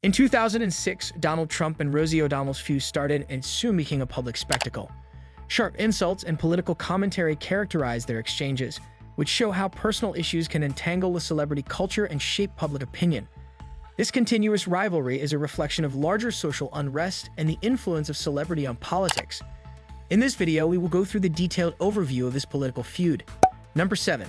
In 2006, Donald Trump and Rosie O'Donnell's feud started and soon became a public spectacle. Sharp insults and political commentary characterized their exchanges, which show how personal issues can entangle with celebrity culture and shape public opinion. This continuous rivalry is a reflection of larger social unrest and the influence of celebrity on politics. In this video, we will go through the detailed overview of this political feud. Number 7.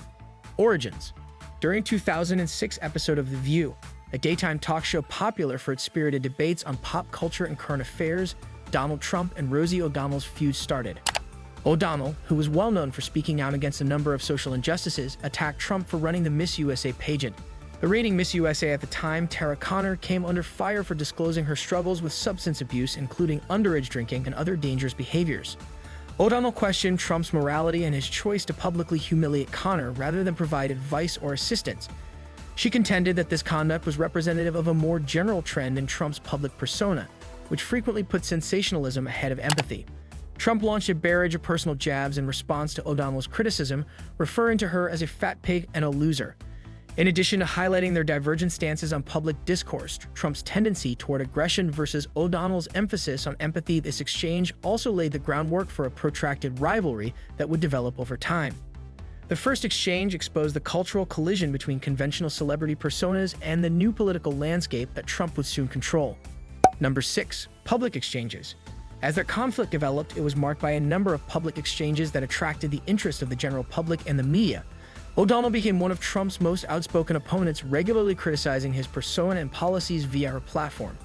Origins. During 2006 episode of The View, a daytime talk show popular for its spirited debates on pop culture and current affairs, Donald Trump and Rosie O'Donnell's feud started. O'Donnell, who was well known for speaking out against a number of social injustices, attacked Trump for running the Miss USA pageant. The reigning Miss USA at the time, Tara Conner, came under fire for disclosing her struggles with substance abuse, including underage drinking and other dangerous behaviors. O'Donnell questioned Trump's morality and his choice to publicly humiliate Conner rather than provide advice or assistance. She contended that this conduct was representative of a more general trend in Trump's public persona, which frequently put sensationalism ahead of empathy. Trump launched a barrage of personal jabs in response to O'Donnell's criticism, referring to her as a fat pig and a loser. In addition to highlighting their divergent stances on public discourse, Trump's tendency toward aggression versus O'Donnell's emphasis on empathy, this exchange also laid the groundwork for a protracted rivalry that would develop over time. The first exchange exposed the cultural collision between conventional celebrity personas and the new political landscape that Trump would soon control. Number 6. Public exchanges. As their conflict developed, it was marked by a number of public exchanges that attracted the interest of the general public and the media. O'Donnell became one of Trump's most outspoken opponents, regularly criticizing his persona and policies via her platform.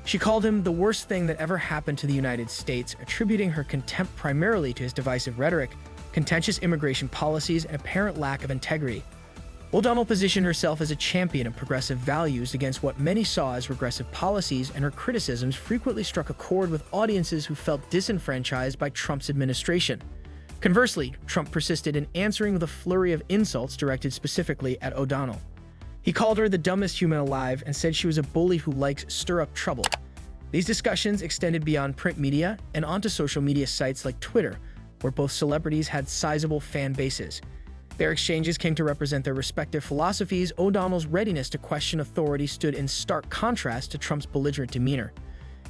She called him the worst thing that ever happened to the United States, attributing her contempt primarily to his divisive rhetoric, contentious immigration policies, and apparent lack of integrity. O'Donnell positioned herself as a champion of progressive values against what many saw as regressive policies, and her criticisms frequently struck a chord with audiences who felt disenfranchised by Trump's administration. Conversely, Trump persisted in answering with a flurry of insults directed specifically at O'Donnell. He called her the dumbest human alive and said she was a bully who likes stir up trouble. These discussions extended beyond print media and onto social media sites like Twitter, where both celebrities had sizable fan bases. Their exchanges came to represent their respective philosophies. O'Donnell's readiness to question authority stood in stark contrast to Trump's belligerent demeanor.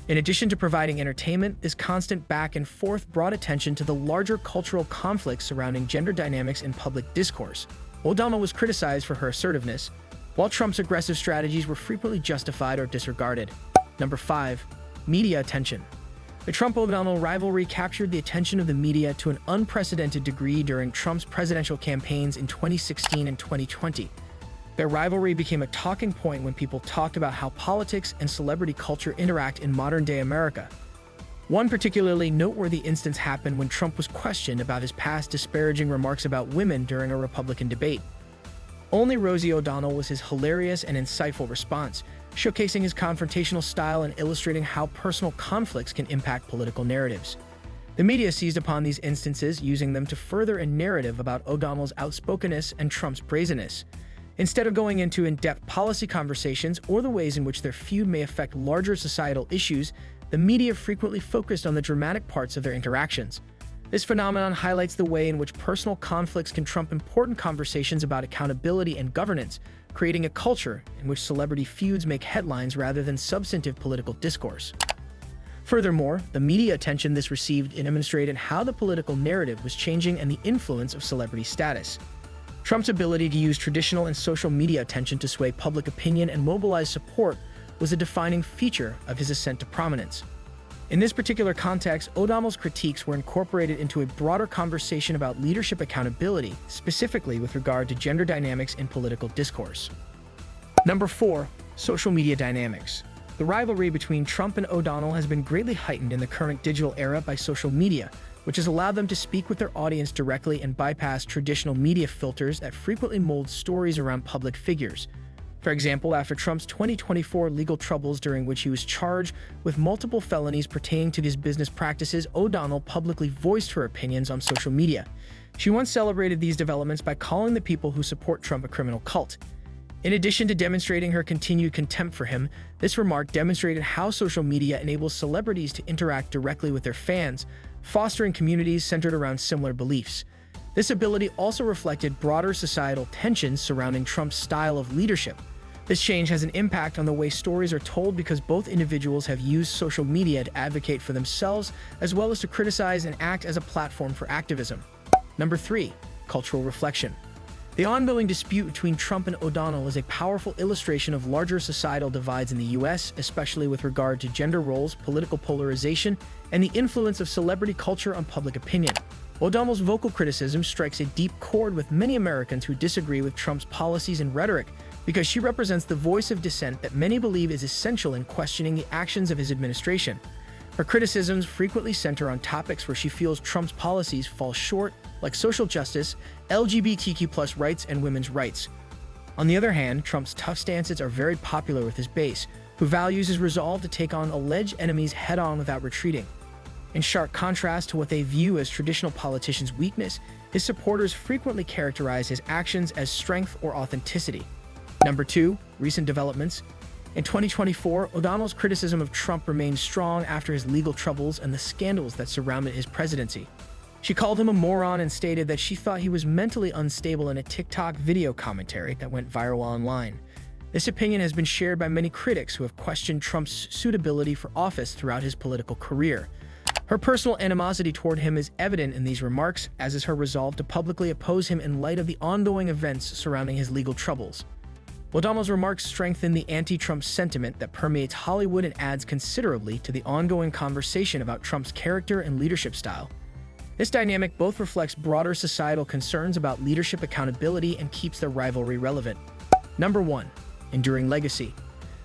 In addition to providing entertainment, this constant back and forth brought attention to the larger cultural conflicts surrounding gender dynamics in public discourse. O'Donnell was criticized for her assertiveness, while Trump's aggressive strategies were frequently justified or disregarded. Number 5. Media attention. The Trump-O'Donnell rivalry captured the attention of the media to an unprecedented degree during Trump's presidential campaigns in 2016 and 2020. Their rivalry became a talking point when people talked about how politics and celebrity culture interact in modern-day America. One particularly noteworthy instance happened when Trump was questioned about his past disparaging remarks about women during a Republican debate. Only Rosie O'Donnell was his hilarious and insightful response, showcasing his confrontational style and illustrating how personal conflicts can impact political narratives. The media seized upon these instances, using them to further a narrative about O'Donnell's outspokenness and Trump's brazenness. Instead of going into in-depth policy conversations or the ways in which their feud may affect larger societal issues, the media frequently focused on the dramatic parts of their interactions. This phenomenon highlights the way in which personal conflicts can trump important conversations about accountability and governance, creating a culture in which celebrity feuds make headlines rather than substantive political discourse. Furthermore, the media attention this received demonstrated how the political narrative was changing and the influence of celebrity status. Trump's ability to use traditional and social media attention to sway public opinion and mobilize support was a defining feature of his ascent to prominence. In this particular context, O'Donnell's critiques were incorporated into a broader conversation about leadership accountability, specifically with regard to gender dynamics in political discourse. Number 4. Social media dynamics. The rivalry between Trump and O'Donnell has been greatly heightened in the current digital era by social media, which has allowed them to speak with their audience directly and bypass traditional media filters that frequently mold stories around public figures. For example, after Trump's 2024 legal troubles, during which he was charged with multiple felonies pertaining to his business practices, O'Donnell publicly voiced her opinions on social media. She once celebrated these developments by calling the people who support Trump a criminal cult. In addition to demonstrating her continued contempt for him, this remark demonstrated how social media enables celebrities to interact directly with their fans, fostering communities centered around similar beliefs. This ability also reflected broader societal tensions surrounding Trump's style of leadership. This change has an impact on the way stories are told because both individuals have used social media to advocate for themselves as well as to criticize and act as a platform for activism. Number 3. Cultural reflection. The ongoing dispute between Trump and O'Donnell is a powerful illustration of larger societal divides in the US, especially with regard to gender roles, political polarization, and the influence of celebrity culture on public opinion. O'Donnell's vocal criticism strikes a deep chord with many Americans who disagree with Trump's policies and rhetoric because she represents the voice of dissent that many believe is essential in questioning the actions of his administration. Her criticisms frequently center on topics where she feels Trump's policies fall short, like social justice, LGBTQ+ rights, and women's rights. On the other hand, Trump's tough stances are very popular with his base, who values his resolve to take on alleged enemies head-on without retreating. In sharp contrast to what they view as traditional politicians' weakness, his supporters frequently characterize his actions as strength or authenticity. Number 2. Recent developments. In 2024, O'Donnell's criticism of Trump remained strong after his legal troubles and the scandals that surrounded his presidency. She called him a moron and stated that she thought he was mentally unstable in a TikTok video commentary that went viral online. This opinion has been shared by many critics who have questioned Trump's suitability for office throughout his political career. Her personal animosity toward him is evident in these remarks, as is her resolve to publicly oppose him in light of the ongoing events surrounding his legal troubles. O'Donnell's remarks strengthen the anti-Trump sentiment that permeates Hollywood and adds considerably to the ongoing conversation about Trump's character and leadership style. This dynamic both reflects broader societal concerns about leadership accountability and keeps their rivalry relevant. Number 1. Enduring legacy.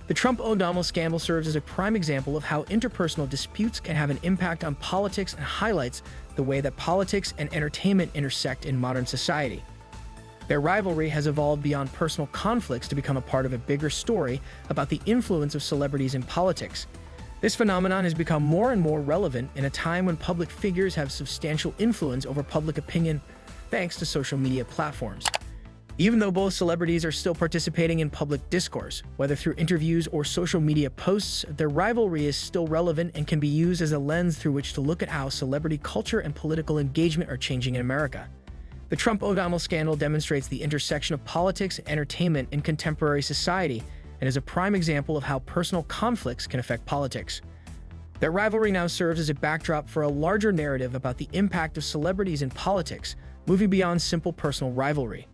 The Trump-O'Donnell scandal serves as a prime example of how interpersonal disputes can have an impact on politics and highlights the way that politics and entertainment intersect in modern society. Their rivalry has evolved beyond personal conflicts to become a part of a bigger story about the influence of celebrities in politics. This phenomenon has become more and more relevant in a time when public figures have substantial influence over public opinion thanks to social media platforms. Even though both celebrities are still participating in public discourse, whether through interviews or social media posts, their rivalry is still relevant and can be used as a lens through which to look at how celebrity culture and political engagement are changing in America. The Trump-O'Donnell scandal demonstrates the intersection of politics and entertainment in contemporary society and is a prime example of how personal conflicts can affect politics. Their rivalry now serves as a backdrop for a larger narrative about the impact of celebrities in politics, moving beyond simple personal rivalry.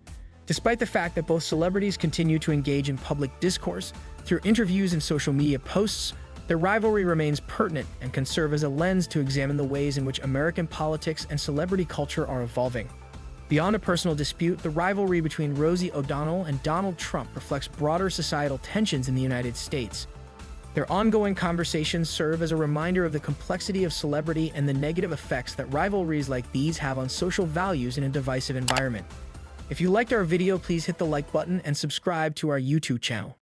Despite the fact that both celebrities continue to engage in public discourse through interviews and social media posts, their rivalry remains pertinent and can serve as a lens to examine the ways in which American politics and celebrity culture are evolving. Beyond a personal dispute, the rivalry between Rosie O'Donnell and Donald Trump reflects broader societal tensions in the United States. Their ongoing conversations serve as a reminder of the complexity of celebrity and the negative effects that rivalries like these have on social values in a divisive environment. If you liked our video, please hit the like button and subscribe to our YouTube channel.